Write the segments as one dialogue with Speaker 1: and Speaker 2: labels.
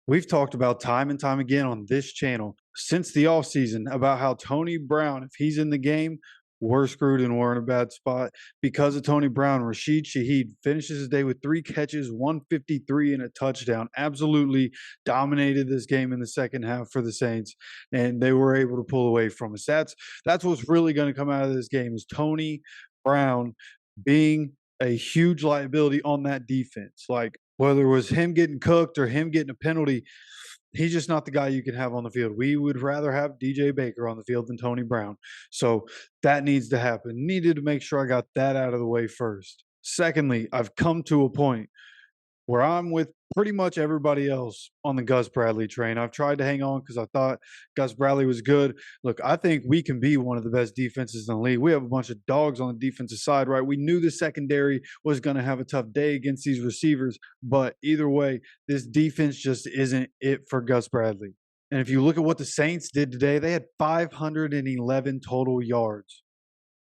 Speaker 1: We've talked about time and time again on this channel since the offseason about how Tony Brown, if he's in the game, we're screwed and we're in a bad spot because of Tony Brown. Rashid Shaheed finishes his day with 3 catches, 153, and a touchdown. Absolutely dominated this game in the second half for the Saints, and they were able to pull away from us. That's what's really going to come out of this game is Tony Brown being a huge liability on that defense. Like whether it was him getting cooked or him getting a penalty, he's just not the guy you can have on the field. We would rather have DJ Baker on the field than Tony Brown. So that needs to happen. Needed to make sure I got that out of the way first. Secondly, I've come to a point where I'm with pretty much everybody else on the Gus Bradley train. I've tried to hang on because I thought Gus Bradley was good. Look, I think we can be one of the best defenses in the league. We have a bunch of dogs on the defensive side, right? We knew the secondary was going to have a tough day against these receivers, but either way, this defense just isn't it for Gus Bradley. And if you look at what the Saints did today, they had 511 total yards.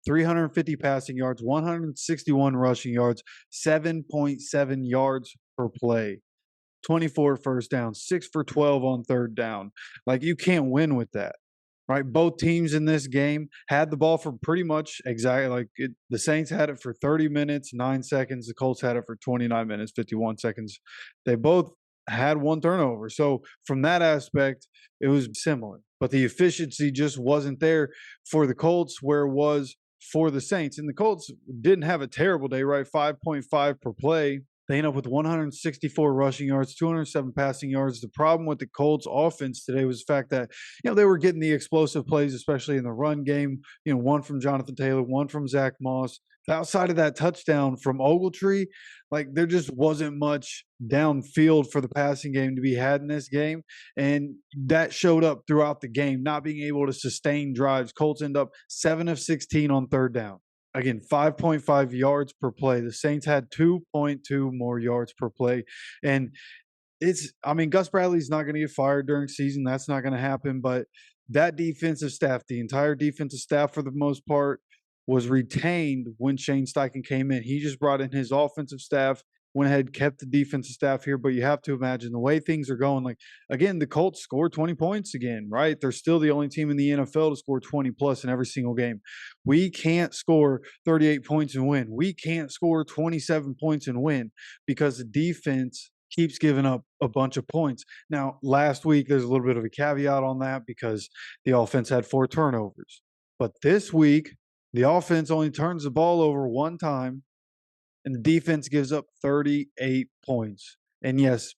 Speaker 1: 350 passing yards, 161 rushing yards, 7.7 yards per play, 24 first downs, 6 for 12 on third down. Like you can't win with that, right? Both teams in this game had the ball for pretty much exactly the Saints had it for 30 minutes, 9 seconds. The Colts had it for 29 minutes, 51 seconds. They both had one turnover. So from that aspect, it was similar, but the efficiency just wasn't there for the Colts where it was for the Saints. And the Colts didn't have a terrible day, right? 5.5 per play. They end up with 164 rushing yards, 207 passing yards. The problem with the Colts offense today was the fact that, they were getting the explosive plays, especially in the run game, one from Jonathan Taylor, one from Zach Moss. Outside of that touchdown from Ogletree, like there just wasn't much downfield for the passing game to be had in this game. And that showed up throughout the game, not being able to sustain drives. Colts end up 7 of 16 on third down. Again, 5.5 yards per play. The Saints had 2.2 more yards per play. And Gus Bradley's not going to get fired during season. That's not going to happen. But that defensive staff, the entire defensive staff for the most part, was retained when Shane Steichen came in. He just brought in his offensive staff, went ahead, kept the defensive staff here. But you have to imagine the way things are going. Like, again, the Colts scored 20 points again, right? They're still the only team in the NFL to score 20 plus in every single game. We can't score 38 points and win. We can't score 27 points and win because the defense keeps giving up a bunch of points. Now, last week, there's a little bit of a caveat on that because the offense had 4 turnovers. But this week, the offense only turns the ball over one time, and the defense gives up 38 points. And yes,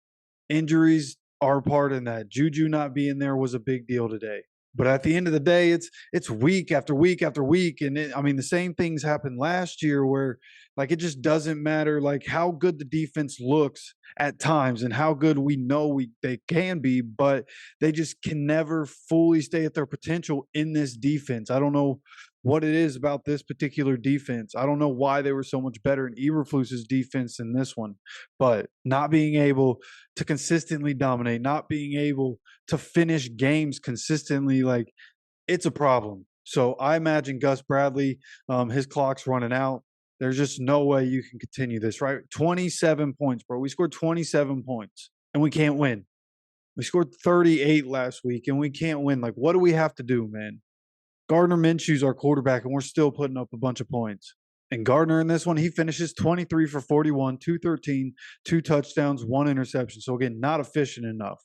Speaker 1: injuries are part in that. Juju not being there was a big deal today. But at the end of the day, it's week after week after week. And the same things happened last year where it just doesn't matter how good the defense looks at times and how good we know they can be, but they just can never fully stay at their potential in this defense. I don't know what it is about this particular defense. I don't know why they were so much better in Eberflus's defense than this one, but not being able to consistently dominate, not being able to finish games consistently, it's a problem. So I imagine Gus Bradley, his clock's running out. There's just no way you can continue this, right? 27 points, bro. We scored 27 points and we can't win. We scored 38 last week and we can't win. What do we have to do, man? Gardner Minshew's our quarterback, and we're still putting up a bunch of points. And Gardner in this one, he finishes 23 for 41, 213, 2 touchdowns, 1 interception. So, again, not efficient enough.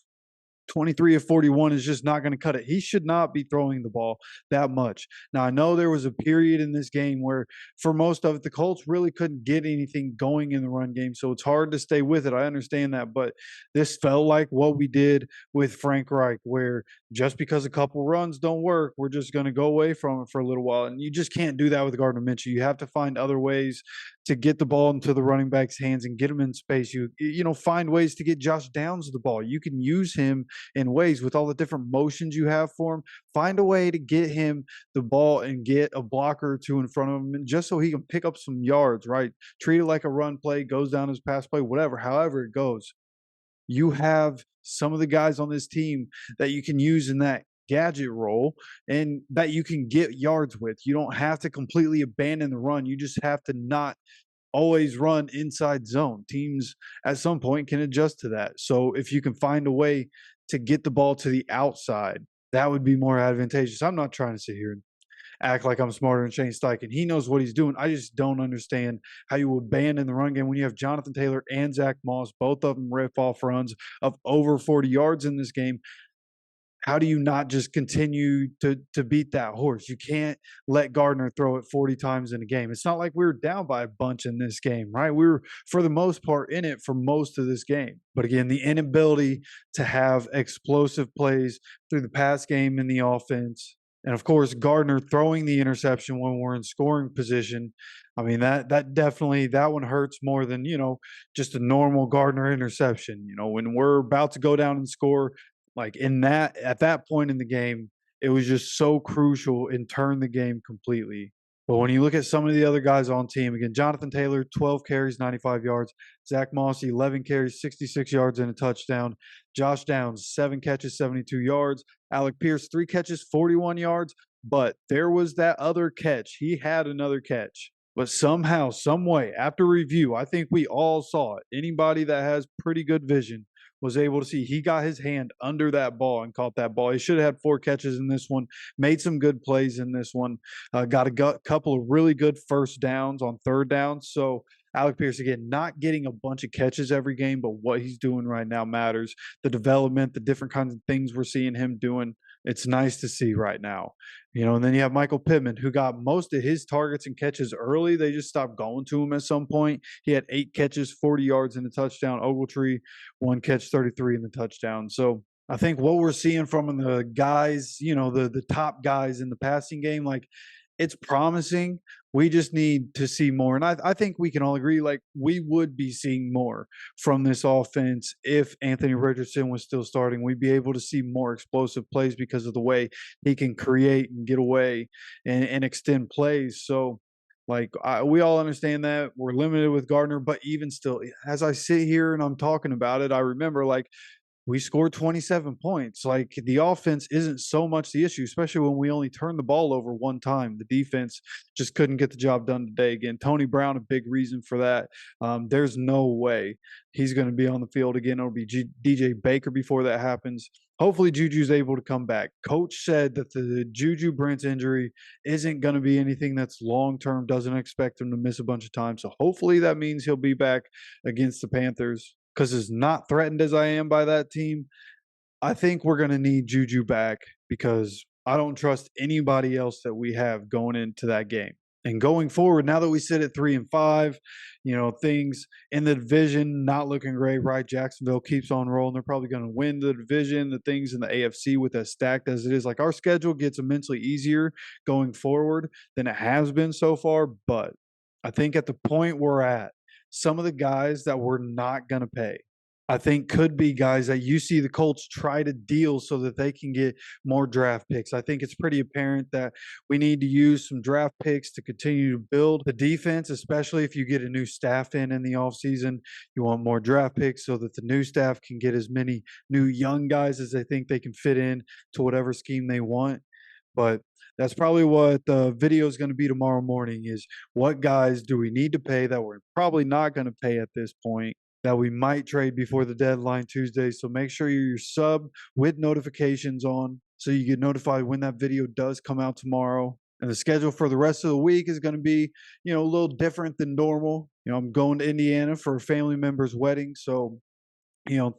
Speaker 1: 23 of 41 is just not going to cut it. He should not be throwing the ball that much. Now, I know there was a period in this game where, for most of it, the Colts really couldn't get anything going in the run game, so it's hard to stay with it. I understand that, but this felt like what we did with Frank Reich, where just because a couple runs don't work, we're just going to go away from it for a little while, and you just can't do that with Gardner Minshew. You have to find other ways to get the ball into the running back's hands and get him in space. You find ways to get Josh Downs the ball. You can use him in ways with all the different motions you have for him. Find a way to get him the ball and get a blocker or two in front of him, and just so he can pick up some yards, right? Treat it like a run play, goes down as pass play, whatever, however it goes. You have some of the guys on this team that you can use in that gadget role and that you can get yards with. You don't have to completely abandon the run. You just have to not always run inside zone. Teams at some point can adjust to that. So if you can find a way to get the ball to the outside, that would be more advantageous. I'm not trying to sit here and act like I'm smarter than Shane Steichen. He knows what he's doing. I just don't understand how you abandon the run game when you have Jonathan Taylor and Zach Moss, both of them rip off runs of over 40 yards in this game. How do you not just continue to beat that horse? You can't let Gardner throw it 40 times in a game. It's not like we were down by a bunch in this game, right? We were, for the most part, in it for most of this game. But again, the inability to have explosive plays through the pass game in the offense, and of course, Gardner throwing the interception when we're in scoring position. I mean, that definitely, that one hurts more than, just a normal Gardner interception. When we're about to go down and score, like at that point in the game, it was just so crucial and turned the game completely. But when you look at some of the other guys on team, again, Jonathan Taylor, 12 carries, 95 yards. Zach Moss, 11 carries, 66 yards and a touchdown. Josh Downs, 7 catches, 72 yards. Alec Pierce, 3 catches, 41 yards. But there was that other catch. He had another catch. But somehow, some way, after review, I think we all saw it. Anybody that has pretty good vision was able to see he got his hand under that ball and caught that ball. He should have had 4 catches in this one, made some good plays in this one, got a couple of really good first downs on third down. So Alec Pierce, again, not getting a bunch of catches every game, but what he's doing right now matters. The development, the different kinds of things we're seeing him doing, it's nice to see right now. And then you have Michael Pittman, who got most of his targets and catches early. They just stopped going to him at some point. He had 8 catches, 40 yards in the touchdown. Ogletree, 1 catch, 33 in the touchdown. So I think what we're seeing from the guys, the top guys in the passing game, like, it's promising. We just need to see more. And I think we can all agree, like, we would be seeing more from this offense if Anthony Richardson was still starting. We'd be able to see more explosive plays because of the way he can create and get away and extend plays. So, like, we all understand that we're limited with Gardner, but even still, as I sit here and I'm talking about it, I remember, like, we scored 27 points. Like, the offense isn't so much the issue, especially when we only turned the ball over one time. The defense just couldn't get the job done today. Again, Tony Brown, a big reason for that. There's no way he's going to be on the field again. It'll be DJ Baker before that happens. Hopefully, Juju's able to come back. Coach said that the Juju Brents injury isn't going to be anything that's long-term, doesn't expect him to miss a bunch of time. So hopefully that means he'll be back against the Panthers. Because as not threatened as I am by that team, I think we're going to need Juju back because I don't trust anybody else that we have going into that game. And going forward, now that we sit at 3-5, things in the division not looking great, right? Jacksonville keeps on rolling. They're probably going to win the division. The things in the AFC with as stacked as it is, like, our schedule gets immensely easier going forward than it has been so far. But I think at the point we're at, some of the guys that we're not going to pay, I think, could be guys that you see the Colts try to deal so that they can get more draft picks. I think it's pretty apparent that we need to use some draft picks to continue to build the defense, especially if you get a new staff in the offseason. You want more draft picks so that the new staff can get as many new young guys as they think they can fit in to whatever scheme they want. But that's probably what the video is going to be tomorrow morning, is what guys do we need to pay that we're probably not going to pay at this point, that we might trade before the deadline Tuesday. So make sure you're sub with notifications on so you get notified when that video does come out tomorrow. And the schedule for the rest of the week is going to be, a little different than normal. I'm going to Indiana for a family member's wedding. So,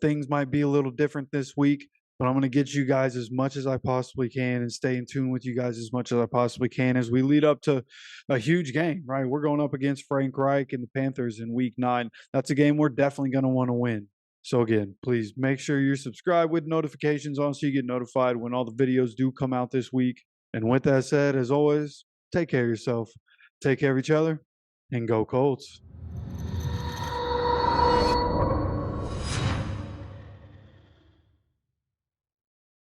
Speaker 1: things might be a little different this week. But I'm going to get you guys as much as I possibly can and stay in tune with you guys as much as I possibly can as we lead up to a huge game, right? We're going up against Frank Reich and the Panthers in week 9. That's a game we're definitely going to want to win. So again, please make sure you're subscribed with notifications on so you get notified when all the videos do come out this week. And with that said, as always, take care of yourself, take care of each other, and go Colts.